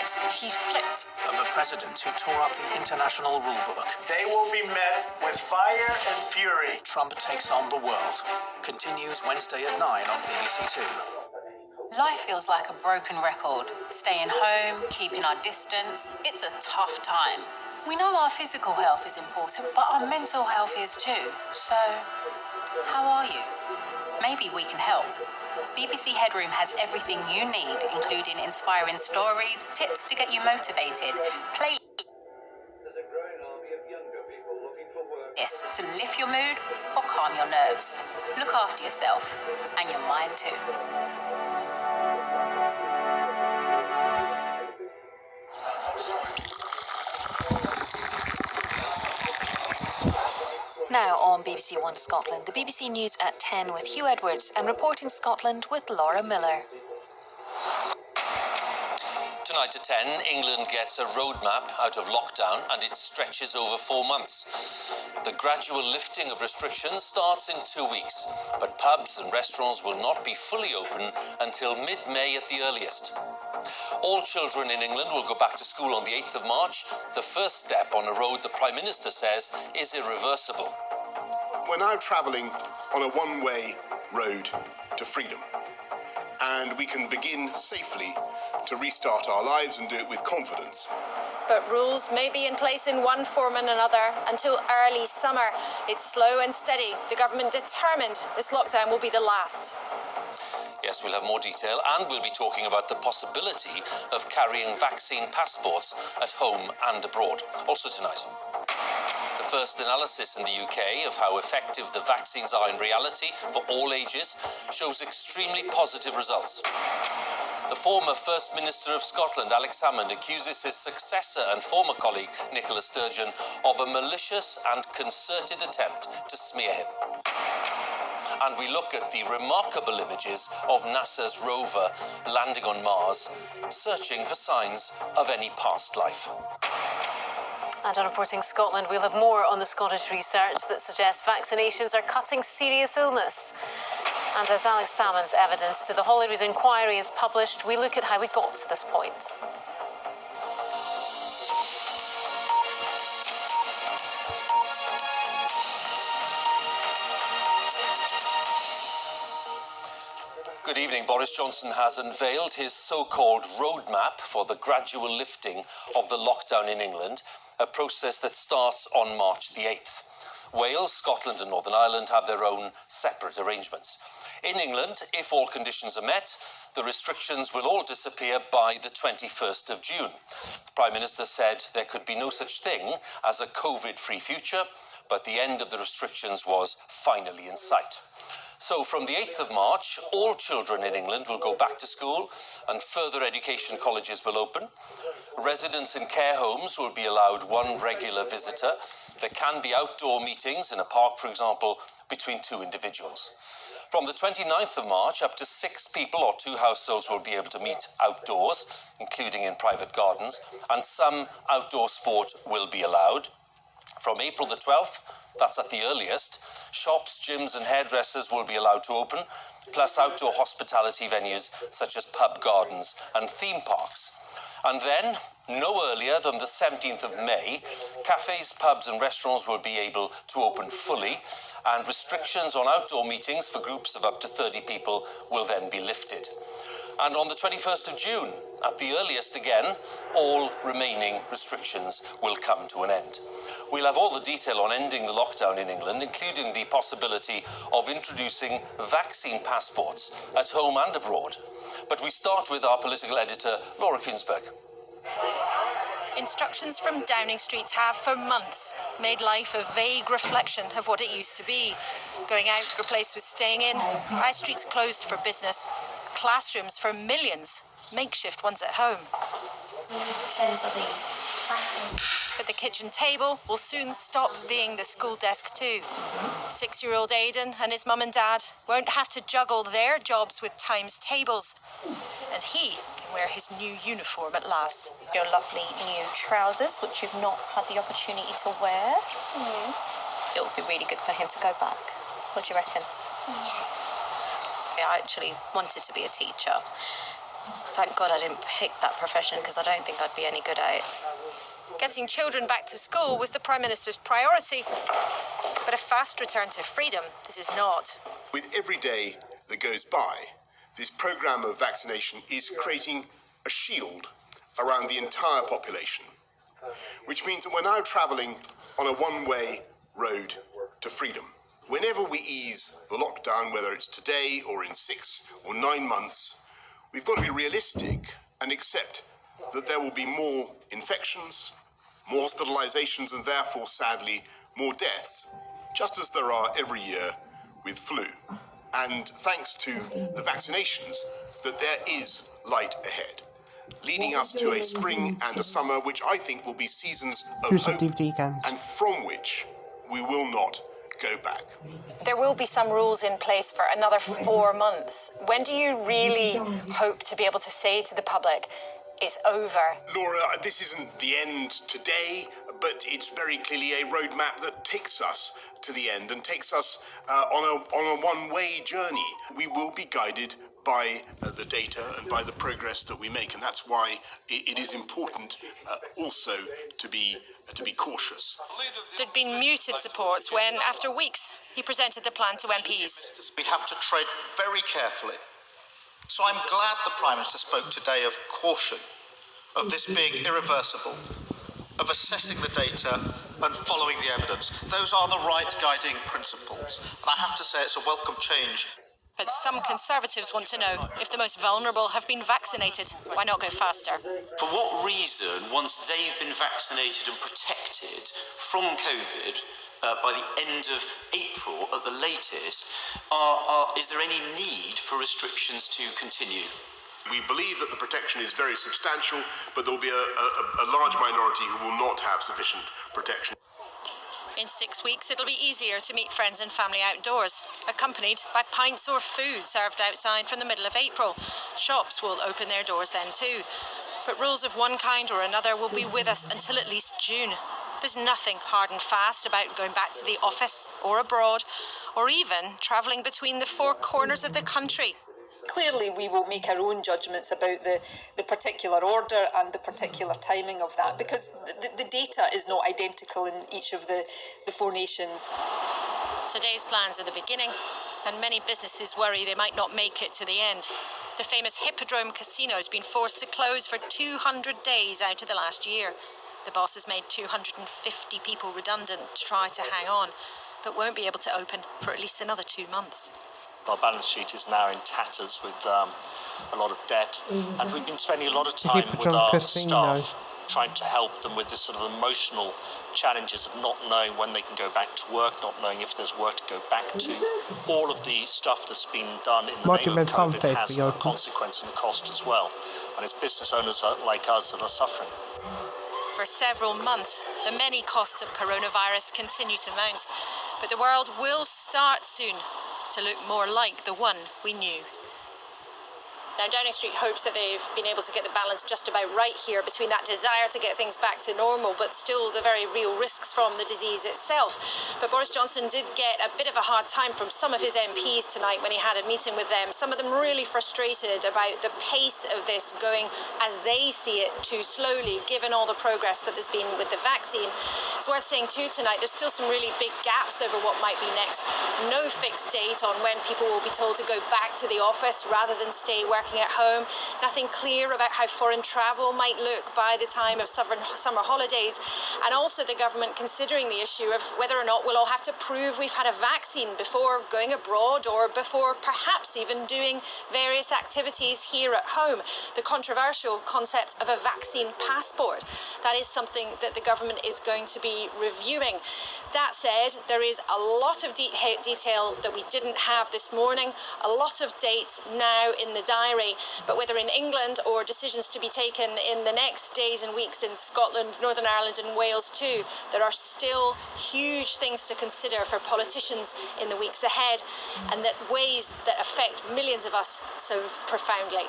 said he flipped. Of the president who tore up the international rulebook. They will be met with fire and fury. Trump takes on the world. Continues Wednesday at 9 on BBC Two. Life feels like a broken record. Staying home, keeping our distance. It's a tough time. We know our physical health is important, but our mental health is too. So, how are you? Maybe we can help. BBC Headroom has everything you need, including inspiring stories, tips to get you motivated, There's a growing army of younger people looking for work. playlists to lift your mood or calm your nerves. Look after yourself and your mind too. Now on BBC One Scotland, the BBC News at 10 with Hugh Edwards and Reporting Scotland with Laura Miller. Tonight at 10, England gets a roadmap out of lockdown and it stretches over 4 months. The gradual lifting of restrictions starts in 2 weeks, but pubs and restaurants will not be fully open until mid-May at the earliest. All children in England will go back to school on the 8th of March, the first step on a road the Prime Minister says is irreversible. We're now travelling on a one-way road to freedom, and we can begin safely to restart our lives and do it with confidence. But rules may be in place in one form and another until early summer. It's slow and steady. The government determined this lockdown will be the last. Yes, we'll have more detail, and we'll be talking about the possibility of carrying vaccine passports at home and abroad, also tonight. The first analysis in the UK of how effective the vaccines are in reality for all ages shows extremely positive results. The former First Minister of Scotland, Alex Salmond, accuses his successor and former colleague, Nicola Sturgeon, of a malicious and concerted attempt to smear him. And we look at the remarkable images of NASA's rover landing on Mars, searching for signs of any past life. And on Reporting Scotland, we'll have more on the Scottish research that suggests vaccinations are cutting serious illness. And as Alex Salmond's evidence to the Holyrood inquiry is published, we look at how we got to this point. Good evening. Boris Johnson has unveiled his so-called roadmap for the gradual lifting of the lockdown in England, a process that starts on March the 8th. Wales, Scotland and Northern Ireland have their own separate arrangements. In England, if all conditions are met, the restrictions will all disappear by the 21st of June. The Prime Minister said there could be no such thing as a COVID-free future, but the end of the restrictions was finally in sight. So from the 8th of March, all children in England will go back to school and further education colleges will open. Residents in care homes will be allowed one regular visitor. There can be outdoor meetings in a park, for example, between two individuals. From the 29th of March, up to 6 people or 2 households will be able to meet outdoors, including in private gardens, and some outdoor sport will be allowed. From April the 12th, that's at the earliest, shops, gyms and hairdressers will be allowed to open, plus outdoor hospitality venues such as pub gardens and theme parks. And then, no earlier than the 17th of May, cafes, pubs and restaurants will be able to open fully, and restrictions on outdoor meetings for groups of up to 30 people will then be lifted. And on the 21st of June, at the earliest again, all remaining restrictions will come to an end. We'll have all the detail on ending the lockdown in England, including the possibility of introducing vaccine passports at home and abroad. But we start with our political editor, Laura Kuensberg. Instructions from Downing Street have for months made life a vague reflection of what it used to be. Going out replaced with staying in, high streets closed for business, classrooms for millions, makeshift ones at home. Tens of these. But the kitchen table will soon stop being the school desk too. 6-year-old Aidan and his mum and dad won't have to juggle their jobs with times tables. And he can wear his new uniform at last. Your lovely new trousers, which you've not had the opportunity to wear. It would be really good for him to go back. What do you reckon? I actually wanted to be a teacher. Thank God I didn't pick that profession because I don't think I'd be any good at it. Getting children back to school was the Prime Minister's priority, but a fast return to freedom this is not. With every day that goes by, this programme of vaccination is creating a shield around the entire population, which means that we're now travelling on a one-way road to freedom. Whenever we ease the lockdown, whether it's today or in 6 or 9 months, we've got to be realistic and accept that there will be more infections, more hospitalisations, and therefore, sadly, more deaths, just as there are every year with flu. And thanks to the vaccinations, that there is light ahead, leading us to a spring and a summer which I think will be seasons of hope, and from which we will not go back. There will be some rules in place for another 4 months. When do you really hope to be able to say to the public, it's over? Laura, this isn't the end today, but it's very clearly a roadmap that takes us to the end and takes us on a one-way journey. We will be guided by the data and by the progress that we make, and that's why it is important also to be cautious. There'd been muted supports when, after weeks, he presented the plan to MPs. We have to tread very carefully. So I'm glad the Prime Minister spoke today of caution, of this being irreversible, of assessing the data and following the evidence. Those are the right guiding principles. And I have to say it's a welcome change. But some Conservatives want to know if the most vulnerable have been vaccinated. Why not go faster? For what reason, once they've been vaccinated and protected from COVID, by the end of April at the latest, is there any need for restrictions to continue? We believe that the protection is very substantial, but there will be a large minority who will not have sufficient protection. In 6 weeks, it'll be easier to meet friends and family outdoors, accompanied by pints or food served outside from the middle of April. Shops will open their doors then too. But rules of one kind or another will be with us until at least June. There's nothing hard and fast about going back to the office or abroad, or even travelling between the 4 corners of the country. Clearly, we will make our own judgments about the particular order and the particular timing of that, because the data is not identical in each of the 4 nations. Today's plans are the beginning, and many businesses worry they might not make it to the end. The famous Hippodrome Casino has been forced to close for 200 days out of the last year. The boss has made 250 people redundant to try to hang on, but won't be able to open for at least another 2 months. Our balance sheet is now in tatters with a lot of debt, and we've been spending a lot of time with our staff trying to help them with this sort of emotional challenges of not knowing when they can go back to work, not knowing if there's work to go back to. All of the stuff that's been done in the name of COVID has a consequence and a cost as well, and it's business owners like us that are suffering. For several months, the many costs of coronavirus continue to mount, but the world will start soon to look more like the one we knew. Now, Downing Street hopes that they've been able to get the balance just about right here between that desire to get things back to normal, but still the very real risks from the disease itself. But Boris Johnson did get a bit of a hard time from some of his MPs tonight when he had a meeting with them. Some of them really frustrated about the pace of this going, as they see it, too slowly, given all the progress that there's been with the vaccine. It's worth saying too tonight, there's still some really big gaps over what might be next. No fixed date on when people will be told to go back to the office rather than stay working at home. Nothing clear about how foreign travel might look by the time of summer holidays. And also the government considering the issue of whether or not we'll all have to prove we've had a vaccine before going abroad or before perhaps even doing various activities here at home. The controversial concept of a vaccine passport. That is something that the government is going to be reviewing. That said, there is a lot of detail that we didn't have this morning, a lot of dates now in the diary. But whether in England or decisions to be taken in the next days and weeks in Scotland, Northern Ireland and Wales too, there are still huge things to consider for politicians in the weeks ahead, and that ways that affect millions of us so profoundly.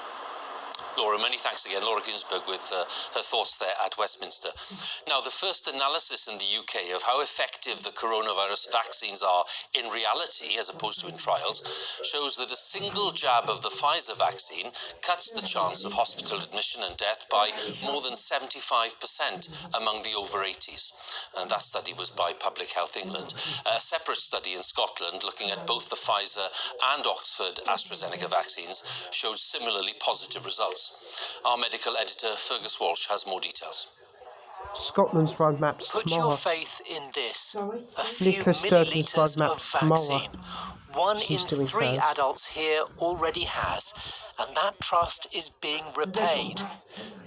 Laura, many thanks again. Laura Ginsberg with her thoughts there at Westminster. Now, the first analysis in the UK of how effective the coronavirus vaccines are in reality, as opposed to in trials, shows that a single jab of the Pfizer vaccine cuts the chance of hospital admission and death by more than 75% among the over 80s. And that study was by Public Health England. A separate study in Scotland looking at both the Pfizer and Oxford AstraZeneca vaccines showed similarly positive results. Our medical editor Fergus Walsh has more details. Scotland's roadmap's Put tomorrow. your faith in this. A few Nicola Sturgeon's millilitres of roadmap's vaccine. tomorrow. 1 She's in doing 3 hers. adults here already has, and that trust is being repaid.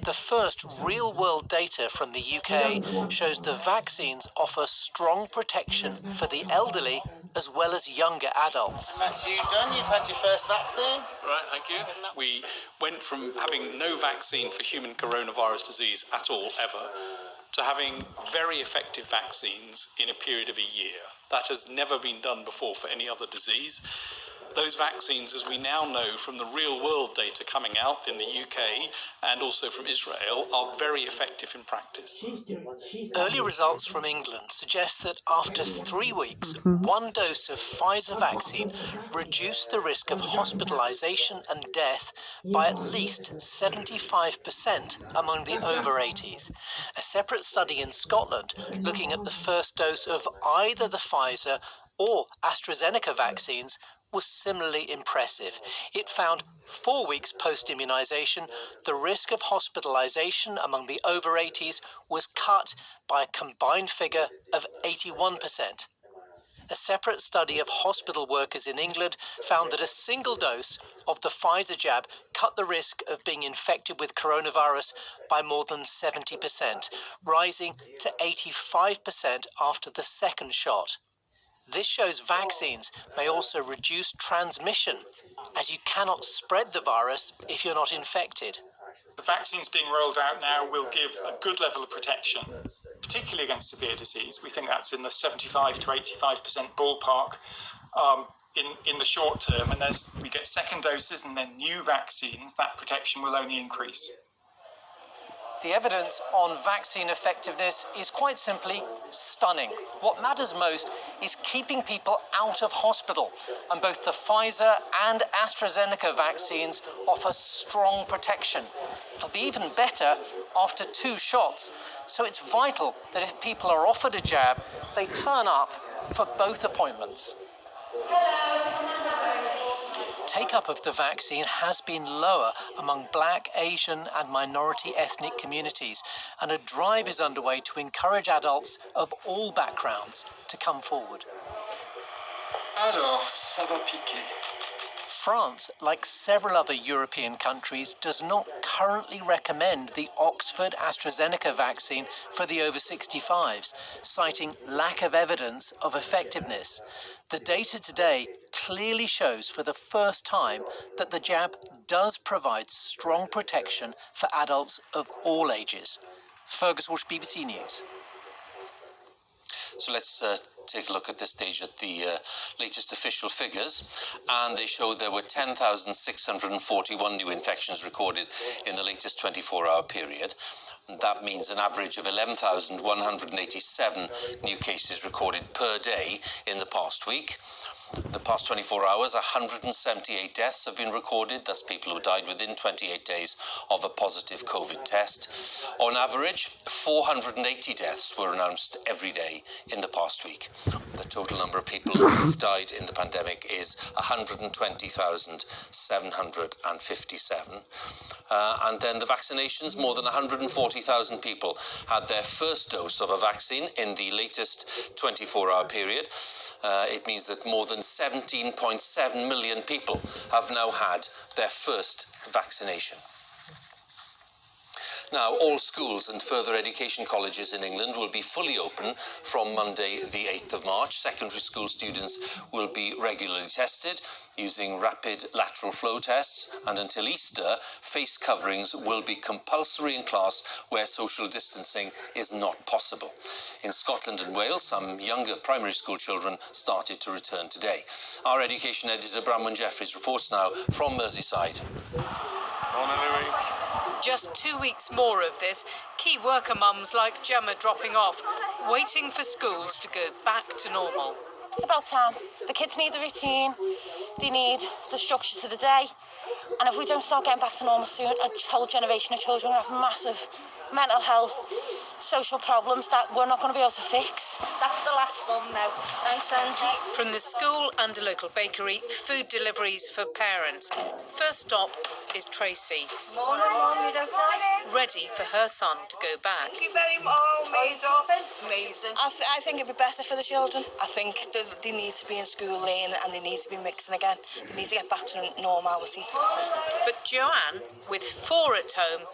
The first real-world data from the UK shows the vaccines offer strong protection for the elderly as well as younger adults. Matt, you done? You've had your first vaccine? Right, thank you. We went from having no vaccine for human coronavirus disease at all, ever, to having very effective vaccines in a period of a year. That has never been done before for any other disease. Those vaccines, as we now know from the real-world data coming out in the UK and also from Israel, are very effective in practice. Early results from England suggest that after 3 weeks, 1 dose of Pfizer vaccine reduced the risk of hospitalisation and death by at least 75% among the over 80s. A separate study in Scotland looking at the first dose of either the Pfizer or AstraZeneca vaccines was similarly impressive. It found 4 weeks post-immunisation, the risk of hospitalisation among the over 80s was cut by a combined figure of 81%. A separate study of hospital workers in England found that a single dose of the Pfizer jab cut the risk of being infected with coronavirus by more than 70%, rising to 85% after the second shot. This shows vaccines may also reduce transmission, as you cannot spread the virus if you're not infected. The vaccines being rolled out now will give a good level of protection, particularly against severe disease. We think that's in the 75 to 85% ballpark in the short term. And as we get second doses and then new vaccines, that protection will only increase. The evidence on vaccine effectiveness is quite simply stunning. What matters most is keeping people out of hospital, and both the Pfizer and AstraZeneca vaccines offer strong protection. It'll be even better after 2 shots, so it's vital that if people are offered a jab, they turn up for both appointments. Take-up of the vaccine has been lower among Black, Asian and minority ethnic communities, and a drive is underway to encourage adults of all backgrounds to come forward. Alors, ça va piquer. France, like several other European countries, does not currently recommend the Oxford AstraZeneca vaccine for the over 65s, citing lack of evidence of effectiveness. The data today clearly shows for the first time that the jab does provide strong protection for adults of all ages. Fergus Walsh, BBC News. So let's take a look at this stage at the latest official figures, and they show there were 10,641 new infections recorded in the latest 24-hour period. And that means an average of 11,187 new cases recorded per day in the past week. The past 24 hours, 178 deaths have been recorded. That's people who died within 28 days of a positive COVID test. On average, 480 deaths were announced every day in the past week. The total number of people who've died in the pandemic is 120,757. And then the vaccinations, more than 140,000 people had their first dose of a vaccine in the latest 24-hour period. It means that more than 17.7 million people have now had their first vaccination. Now, all schools and further education colleges in England will be fully open from Monday the 8th of March. Secondary school students will be regularly tested using rapid lateral flow tests, and until Easter, face coverings will be compulsory in class where social distancing is not possible. In Scotland and Wales, some younger primary school children started to return today. Our education editor Bramwyn Jeffries reports now from Merseyside. Morning, Louis. Just 2 weeks more of this, key worker mums like Gemma dropping off, waiting for schools to go back to normal. It's about time. The kids need a routine, they need the structure to the day, and if we don't start getting back to normal soon, a whole generation of children will have massive mental health, social problems that we're not going to be able to fix. That's the last one now. Thanks, Angie. From the school and a local bakery, food deliveries for parents. First stop is Tracy, Morning, Mum, you okay? ready for her son to go back. Thank you very much. Amazing. I think it'd be better for the children. I think they need to be in school learning and they need to be mixing again. They need to get back to normality. But Joanne, with 4 at home,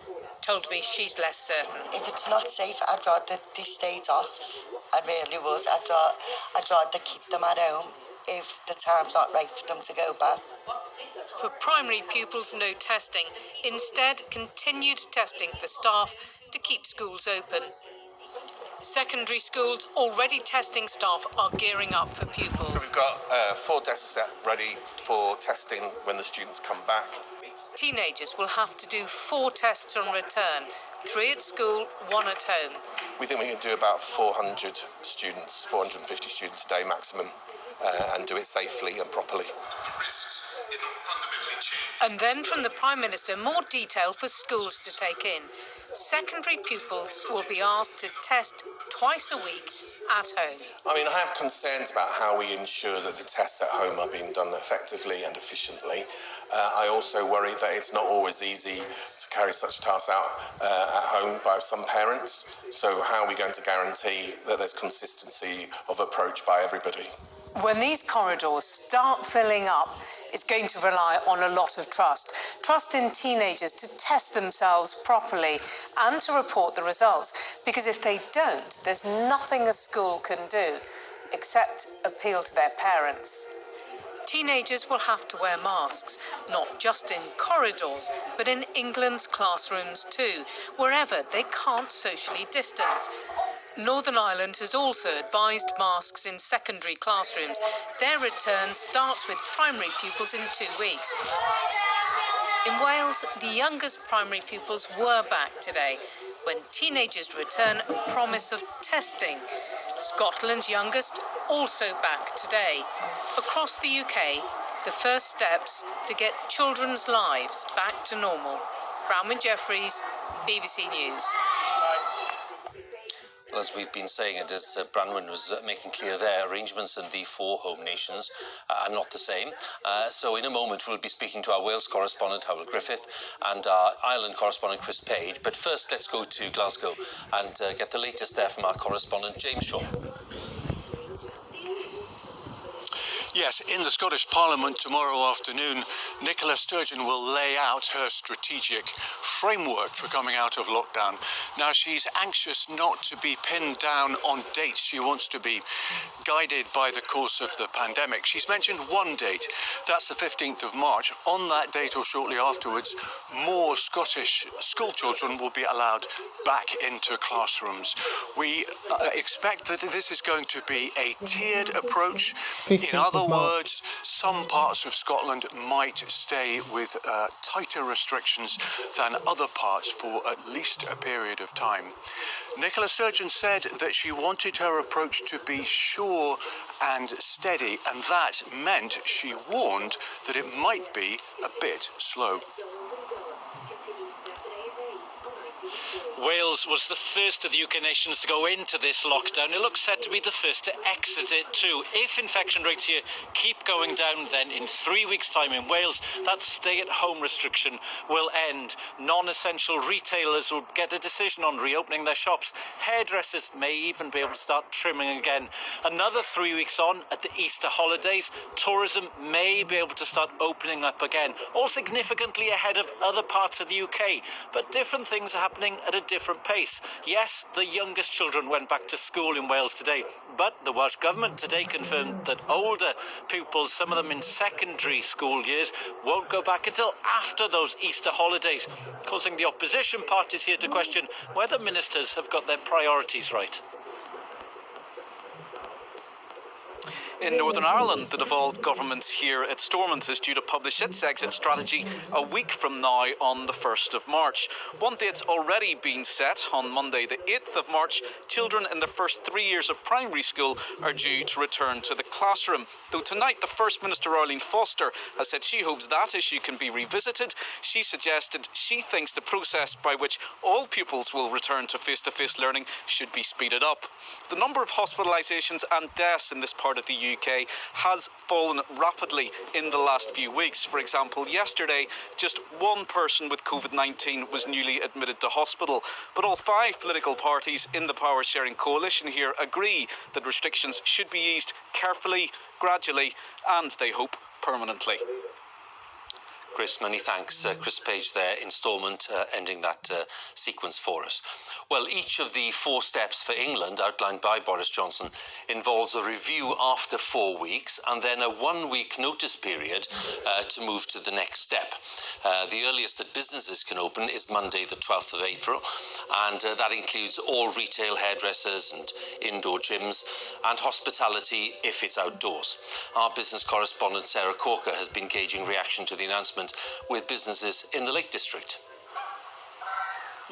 told me she's less certain. If it's not safe, I'd rather they stayed off. I really would. I'd rather keep them at home if the time's not right for them to go back. For primary pupils, no testing. Instead, continued testing for staff to keep schools open. Secondary schools already testing staff are gearing up for pupils. So we've got 4 desks set ready for testing when the students come back. Teenagers will have to do 4 tests on return, 3 at school, 1 at home. We think we can do about 400 students, 450 students a day maximum, and do it safely and properly. And then from the Prime Minister, more detail for schools to take in. Secondary pupils will be asked to test twice a week at home. I mean, I have concerns about how we ensure that the tests at home are being done effectively and efficiently. I also worry that it's not always easy to carry such tasks out at home by some parents. So how are we going to guarantee that there's consistency of approach by everybody? When these corridors start filling up, it's going to rely on a lot of trust. Trust in teenagers to test themselves properly and to report the results. Because if they don't, there's nothing a school can do except appeal to their parents. Teenagers will have to wear masks, not just in corridors, but in England's classrooms too, wherever they can't socially distance. Northern Ireland has also advised masks in secondary classrooms. Their return starts with primary pupils in 2 weeks. In Wales, the youngest primary pupils were back today, when teenagers return a promise of testing. Scotland's youngest also back today. Across the UK, the first steps to get children's lives back to normal. Bronwyn Jeffries, BBC News. Well, as we've been saying, and as Branwen was making clear there, arrangements in the 4 home nations are not the same. So in a moment, we'll be speaking to our Wales correspondent, Howell Griffith, and our Ireland correspondent, Chris Page. But first, let's go to Glasgow and get the latest there from our correspondent, James Shaw. Yes, in the Scottish Parliament tomorrow afternoon, Nicola Sturgeon will lay out her strategic framework for coming out of lockdown. Now, she's anxious not to be pinned down on dates. She wants to be guided by the course of the pandemic. She's mentioned one date, that's the 15th of March. On that date or shortly afterwards, more Scottish school children will be allowed back into classrooms. We expect that this is going to be a tiered approach. In other words, some parts of Scotland might stay with tighter restrictions than other parts for at least a period of time. Nicola Sturgeon said that she wanted her approach to be sure and steady, and that meant, she warned, that it might be a bit slow. Wales was the first of the UK nations to go into this lockdown. It looks set to be the first to exit it too. If infection rates here keep going down, then in 3 weeks' time in Wales, that stay-at-home restriction will end. Non-essential retailers will get a decision on reopening their shops. Hairdressers may even be able to start trimming again. Another 3 weeks on, at the Easter holidays, tourism may be able to start opening up again, all significantly ahead of other parts of the UK. But different things are happening at a different pace. Yes, the youngest children went back to school in Wales today, but the Welsh Government today confirmed that older pupils, some of them in secondary school years, won't go back until after those Easter holidays, causing the opposition parties here to question whether ministers have got their priorities right. In Northern Ireland, the devolved government here at Stormont is due to publish its exit strategy a week from now on the 1st of March. One date's already been set. On Monday, the 8th of March, children in the first 3 years of primary school are due to return to the classroom. Though tonight, the First Minister Arlene Foster has said she hopes that issue can be revisited. She suggested she thinks the process by which all pupils will return to face-to-face learning should be speeded up. The number of hospitalisations and deaths in this part of the UK has fallen rapidly in the last few weeks. For example, yesterday, just one person with COVID-19 was newly admitted to hospital. But all 5 political parties in the power-sharing coalition here agree that restrictions should be eased carefully, gradually, and they hope permanently. Chris, many thanks. Chris Page there in Stormont, ending that sequence for us. Well, each of the 4 steps for England outlined by Boris Johnson involves a review after 4 weeks and then a 1-week notice period to move to the next step. The earliest that businesses can open is Monday, the 12th of April, and that includes all retail, hairdressers and indoor gyms, and hospitality if it's outdoors. Our business correspondent Sarah Corker has been gauging reaction to the announcement with businesses in the Lake District.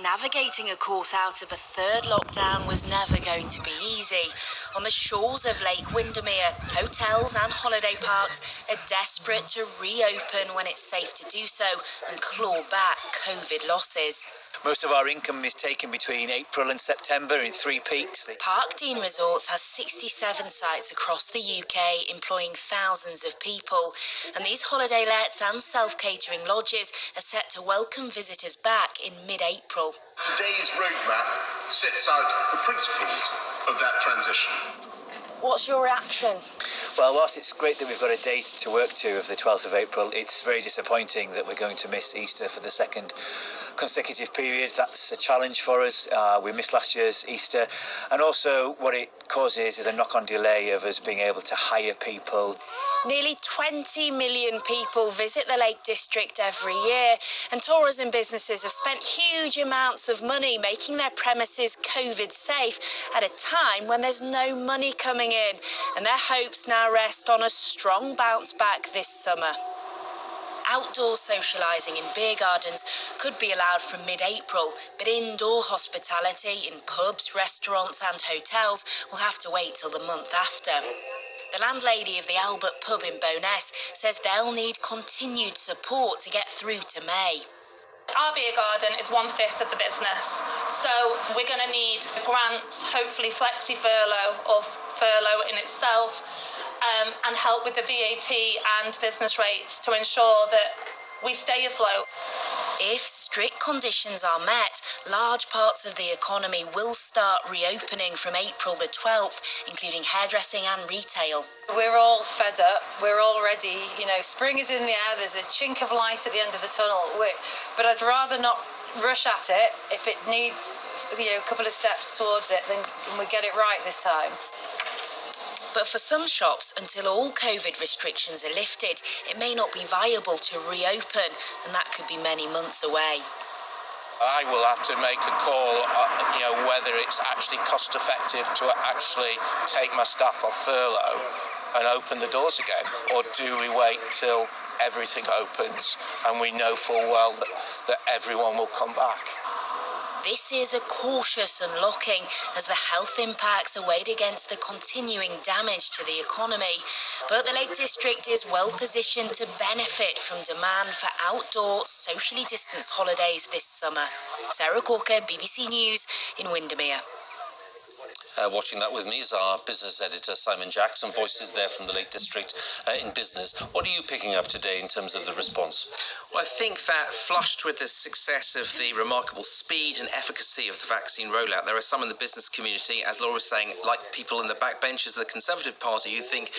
Navigating a course out of a 3rd lockdown was never going to be easy. On the shores of Lake Windermere, hotels and holiday parks are desperate to reopen when it's safe to do so and claw back COVID losses. Most of our income is taken between April and September in 3 peaks. Parkdean Resorts has 67 sites across the UK, employing thousands of people. And these holiday lets and self-catering lodges are set to welcome visitors back in mid-April. Today's roadmap sets out the principles of that transition. What's your reaction? Well, whilst it's great that we've got a date to work to of the 12th of April, it's very disappointing that we're going to miss Easter for the 2nd consecutive period. That's a challenge for us. We missed last year's Easter, and also what it causes is a knock-on delay of us being able to hire people. Nearly 20 million people visit the Lake District every year, and tourism businesses have spent huge amounts of money making their premises COVID safe at a time when there's no money coming in, and their hopes now rest on a strong bounce back this summer. Outdoor socialising in beer gardens could be allowed from mid-April, but indoor hospitality in pubs, restaurants and hotels will have to wait till the month after. The landlady of the Albert pub in Bowness says they'll need continued support to get through to May. Our beer garden is 1/5 of the business, so we're going to need grants, hopefully flexi furlough or furlough in itself, and help with the VAT and business rates to ensure that we stay afloat. If strict conditions are met, large parts of the economy will start reopening from April the 12th, including hairdressing and retail. We're all fed up. We're all ready. Spring is in the air. There's a chink of light at the end of the tunnel. But I'd rather not rush at it. If it needs, a couple of steps towards it, then we get it right this time. But for some shops, until all COVID restrictions are lifted, it may not be viable to reopen, and that could be many months away. I will have to make a call, whether it's actually cost effective to actually take my staff off furlough and open the doors again, or do we wait till everything opens and we know full well that everyone will come back? This is a cautious unlocking as the health impacts are weighed against the continuing damage to the economy. But the Lake District is well positioned to benefit from demand for outdoor, socially distanced holidays this summer. Sarah Corker, BBC News in Windermere. Watching that with me is our business editor, Simon Jackson. Voices there from the Lake District in business. What are you picking up today in terms of the response? Well, I think that flushed with the success of the remarkable speed and efficacy of the vaccine rollout, there are some in the business community, as Laura was saying, like people in the backbenches of the Conservative Party, who think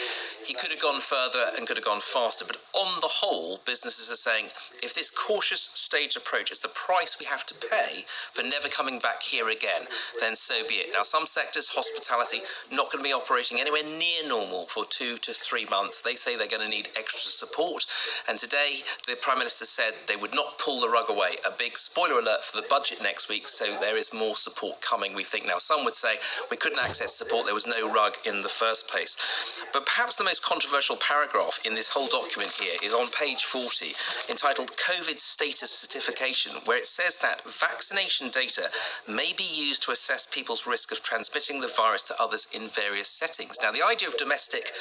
he could have gone further and could have gone faster. But on the whole, businesses are saying, if this cautious staged approach is the price we have to pay for never coming back here again, then so be it. Now, some sectors theatres, hospitality, not going to be operating anywhere near normal for 2 to 3 months. They say they're going to need extra support. And today, the Prime Minister said they would not pull the rug away. A big spoiler alert for the budget next week, so there is more support coming, we think. Now, some would say we couldn't access support, there was no rug in the first place. But perhaps the most controversial paragraph in this whole document here is on page 40, entitled COVID Status Certification, where it says that vaccination data may be used to assess people's risk of transmitting the virus to others in various settings. Now, the idea of domestic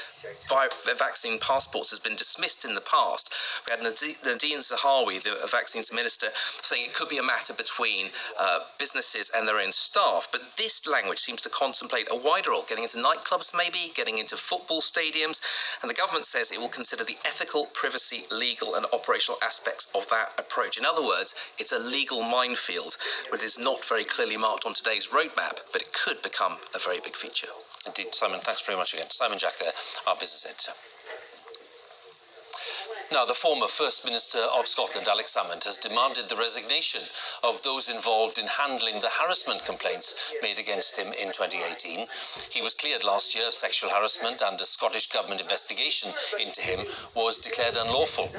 vaccine passports has been dismissed in the past. We had Nadine Zahawi, the vaccines minister, saying it could be a matter between businesses and their own staff, but this language seems to contemplate a wider role, getting into nightclubs maybe, getting into football stadiums, and the government says it will consider the ethical, privacy, legal and operational aspects of that approach. In other words, it's a legal minefield, but it is not very clearly marked on today's roadmap, but it could become a very big feature. Indeed, Simon, thanks very much again. Simon Jack there, our business editor. Now, the former First Minister of Scotland, Alex Salmond, has demanded the resignation of those involved in handling the harassment complaints made against him in 2018. He was cleared last year of sexual harassment, and a Scottish Government investigation into him was declared unlawful.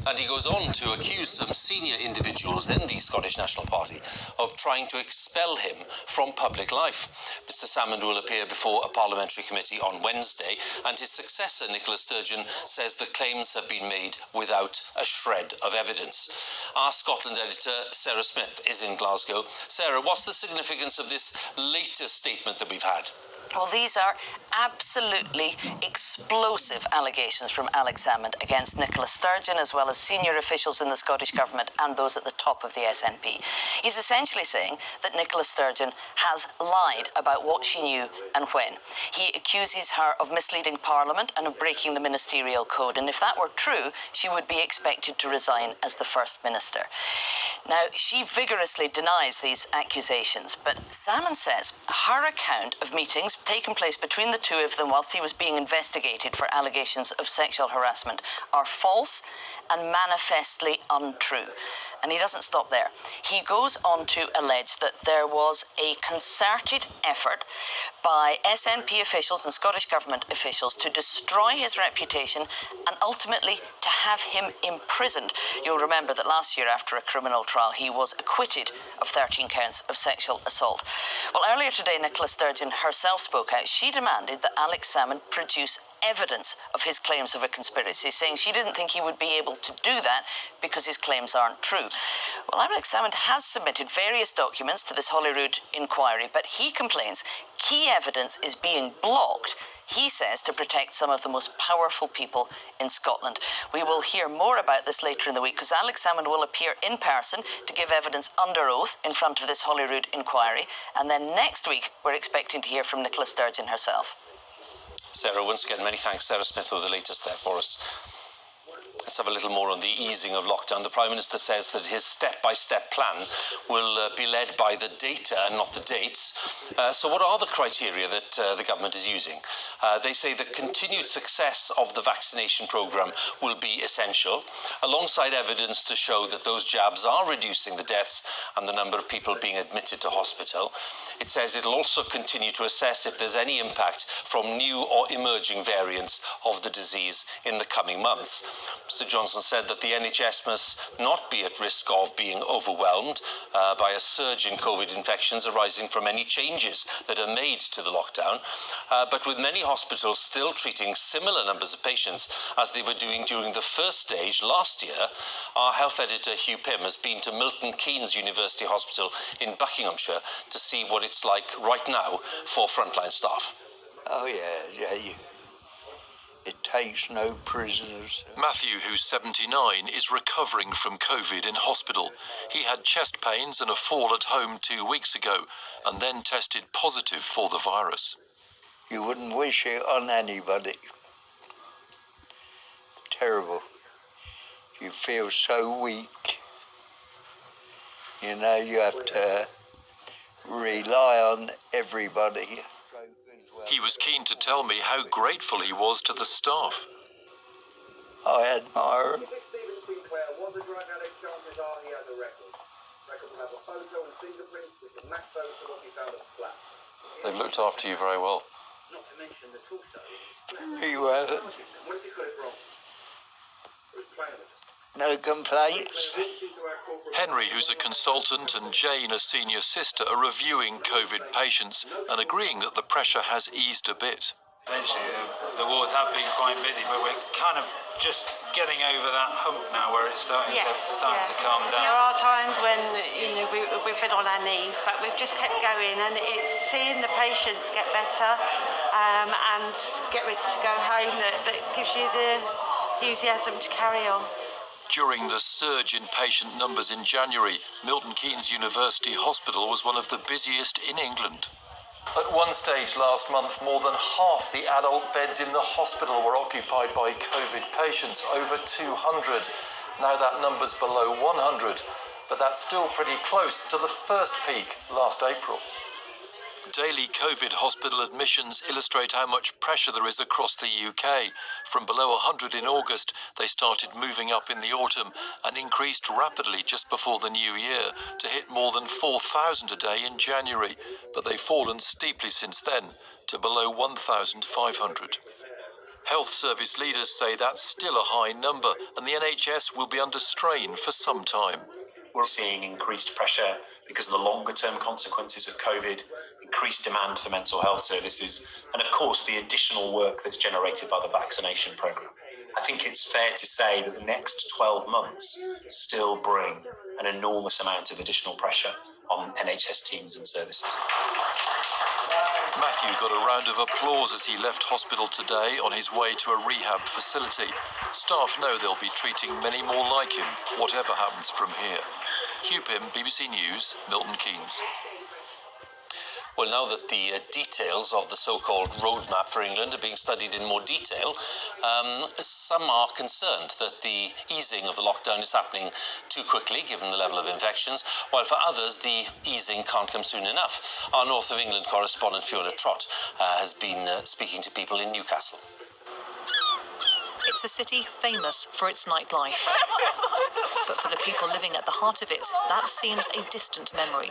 And he goes on to accuse some senior individuals in the Scottish National Party of trying to expel him from public life. Mr Salmond will appear before a parliamentary committee on Wednesday, and his successor, Nicola Sturgeon, says the claims have been made without a shred of evidence. Our Scotland editor, Sarah Smith, is in Glasgow. Sarah, what's the significance of this latest statement that we've had? Well, these are absolutely explosive allegations from Alex Salmond against Nicola Sturgeon, as well as senior officials in the Scottish Government and those at the top of the SNP. He's essentially saying that Nicola Sturgeon has lied about what she knew and when. He accuses her of misleading Parliament and of breaking the ministerial code, and if that were true, she would be expected to resign as the First Minister. Now, she vigorously denies these accusations, but Salmond says her account of meetings taken place between the two of them whilst he was being investigated for allegations of sexual harassment are false and manifestly untrue. And he doesn't stop there. He goes on to allege that there was a concerted effort by SNP officials and Scottish Government officials to destroy his reputation and ultimately to have him imprisoned. You'll remember that last year, after a criminal trial, he was acquitted of 13 counts of sexual assault. Well, earlier today, Nicola Sturgeon herself spoke out. She demanded that Alex Salmond produce evidence of his claims of a conspiracy, saying she didn't think he would be able to do that because his claims aren't true. Well, Alex Salmond has submitted various documents to this Holyrood inquiry, but he complains key evidence is being blocked, he says, to protect some of the most powerful people in Scotland. We will hear more about this later in the week, because Alex Salmond will appear in person to give evidence under oath in front of this Holyrood inquiry, and then next week we're expecting to hear from Nicola Sturgeon herself. Sarah, once again, many thanks. Sarah Smith with the latest there for us. Let's have a little more on the easing of lockdown. The Prime Minister says that his step-by-step plan will be led by the data and not the dates. So what are the criteria that the government is using? They say the continued success of the vaccination programme will be essential, alongside evidence to show that those jabs are reducing the deaths and the number of people being admitted to hospital. It says it'll also continue to assess if there's any impact from new or emerging variants of the disease in the coming months. Mr Johnson said that the NHS must not be at risk of being overwhelmed by a surge in COVID infections arising from any changes that are made to the lockdown, but with many hospitals still treating similar numbers of patients as they were doing during the first stage last year, our health editor Hugh Pym has been to Milton Keynes University Hospital in Buckinghamshire to see what it's like right now for frontline staff. Oh yeah. It takes no prisoners. Matthew, who's 79, is recovering from COVID in hospital. He had chest pains and a fall at home 2 weeks ago, and then tested positive for the virus. You wouldn't wish it on anybody. Terrible. You feel so weak. You know, you have to rely on everybody. He was keen to tell me how grateful he was to the staff. I admire him. They've looked after you very well. Very well. No complaints. Henry, who's a consultant, and Jane, a senior sister, are reviewing COVID patients and agreeing that the pressure has eased a bit. Essentially, the wards have been quite busy, but we're kind of just getting over that hump now where it's starting to calm down. There are times when we've been on our knees, but we've just kept going, and it's seeing the patients get better and get ready to go home that gives you the enthusiasm to carry on. During the surge in patient numbers in January, Milton Keynes University Hospital was one of the busiest in England. At one stage last month, more than half the adult beds in the hospital were occupied by COVID patients, over 200. Now that number's below 100, but that's still pretty close to the first peak last April. Daily COVID hospital admissions illustrate how much pressure there is across the UK. From below 100 in August, they started moving up in the autumn and increased rapidly just before the new year to hit more than 4,000 a day in January, but they've fallen steeply since then to below 1,500. Health service leaders say that's still a high number, and the NHS will be under strain for some time. We're seeing increased pressure because of the longer-term consequences of COVID, increased demand for mental health services, and of course the additional work that's generated by the vaccination programme. I think it's fair to say that the next 12 months still bring an enormous amount of additional pressure on NHS teams and services. Matthew got a round of applause as he left hospital today on his way to a rehab facility. Staff know they'll be treating many more like him, whatever happens from here. Hugh Pym, BBC News, Milton Keynes. Well, now that the details of the so-called roadmap for England are being studied in more detail, some are concerned that the easing of the lockdown is happening too quickly, given the level of infections, while for others the easing can't come soon enough. Our North of England correspondent Fiona Trott has been speaking to people in Newcastle. It's a city famous for its nightlife. But for the people living at the heart of it, that seems a distant memory.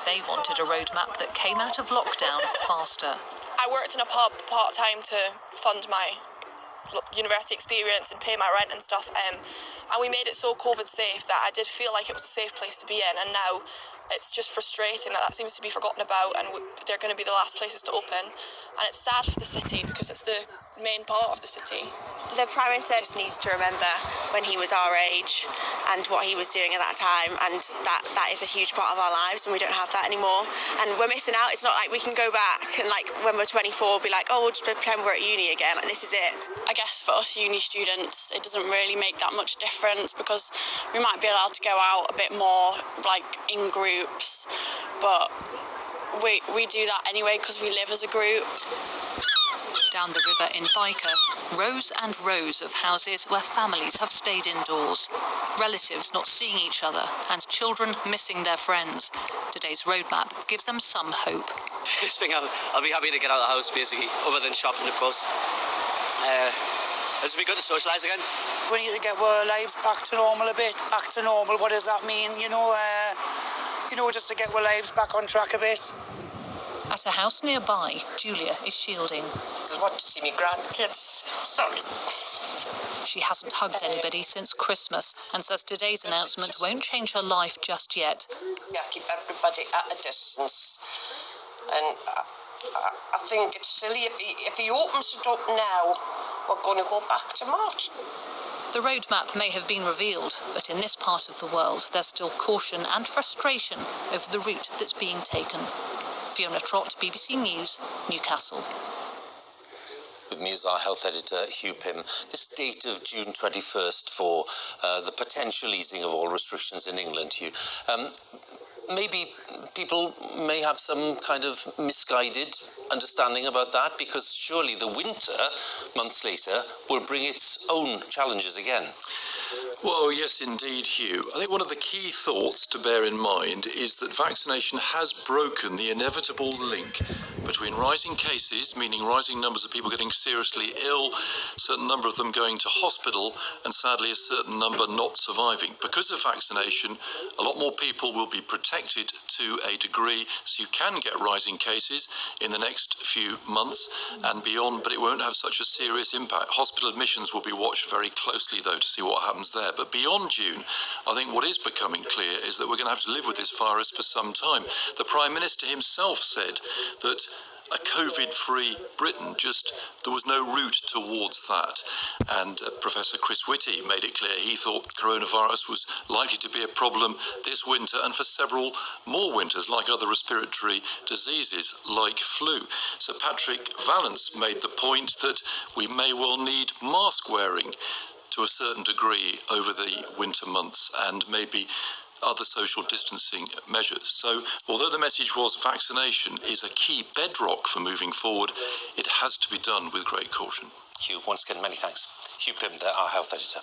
They wanted a roadmap that came out of lockdown faster. I worked in a pub part-time to fund my university experience and pay my rent and stuff, and we made it so COVID safe that I did feel like it was a safe place to be in, and now it's just frustrating that seems to be forgotten about, and they're going to be the last places to open, and it's sad for the city because it's the main part of the city. The Prime Minister just needs to remember when he was our age and what he was doing at that time, and that is a huge part of our lives, and we don't have that anymore, and we're missing out. It's not like we can go back and, like, when we're 24, be like, oh, we'll just pretend we're at uni again. Like, this is it. I guess for us uni students, it doesn't really make that much difference because we might be allowed to go out a bit more, like, in groups, but we do that anyway because we live as a group. Down the river in Byker, rows and rows of houses where families have stayed indoors, relatives not seeing each other and children missing their friends. Today's roadmap gives them some hope. First thing, I'll be happy to get out of the house, basically, other than shopping, of course. It'll be good to socialise again. We need to get our lives back to normal a bit. Back to normal, what does that mean? Just to get our lives back on track a bit. At a house nearby, Julia is shielding. I want to see my grandkids. Sorry. She hasn't hugged anybody since Christmas and says today's announcement won't change her life just yet. Yeah, keep everybody at a distance. And I think it's silly if he opens it up now, we're going to go back to March. The roadmap may have been revealed, but in this part of the world, there's still caution and frustration over the route that's being taken. Fiona Trott, BBC News, Newcastle. With me is our health editor, Hugh Pym. This date of June 21st for the potential easing of all restrictions in England, Hugh. Maybe people may have some kind of misguided understanding about that, because surely the winter, months later, will bring its own challenges again. Well, yes, indeed, Hugh. I think one of the key thoughts to bear in mind is that vaccination has broken the inevitable link between rising cases, meaning rising numbers of people getting seriously ill, a certain number of them going to hospital, and sadly a certain number not surviving. Because of vaccination, a lot more people will be protected to a degree, so you can get rising cases in the next few months and beyond, but it won't have such a serious impact. Hospital admissions will be watched very closely, though, to see what happens there. But beyond June, I think what is becoming clear is that we're going to have to live with this virus for some time. The Prime Minister himself said that a COVID-free Britain, there was no route towards that. And Professor Chris Whitty made it clear he thought coronavirus was likely to be a problem this winter and for several more winters, like other respiratory diseases like flu. Sir Patrick Vallance made the point that we may well need mask wearing to a certain degree over the winter months, and maybe other social distancing measures. So although the message was vaccination is a key bedrock for moving forward, it has to be done with great caution. Hugh, once again, many thanks. Hugh Pym, our health editor.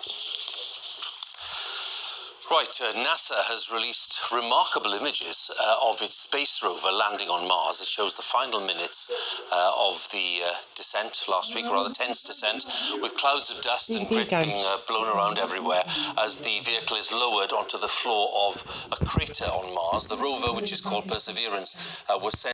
Right, NASA has released remarkable images of its space rover landing on Mars. It shows the final minutes of the descent last week, rather tense descent, with clouds of dust and grit being blown around everywhere as the vehicle is lowered onto the floor of a crater on Mars. The rover, which is called Perseverance, was sent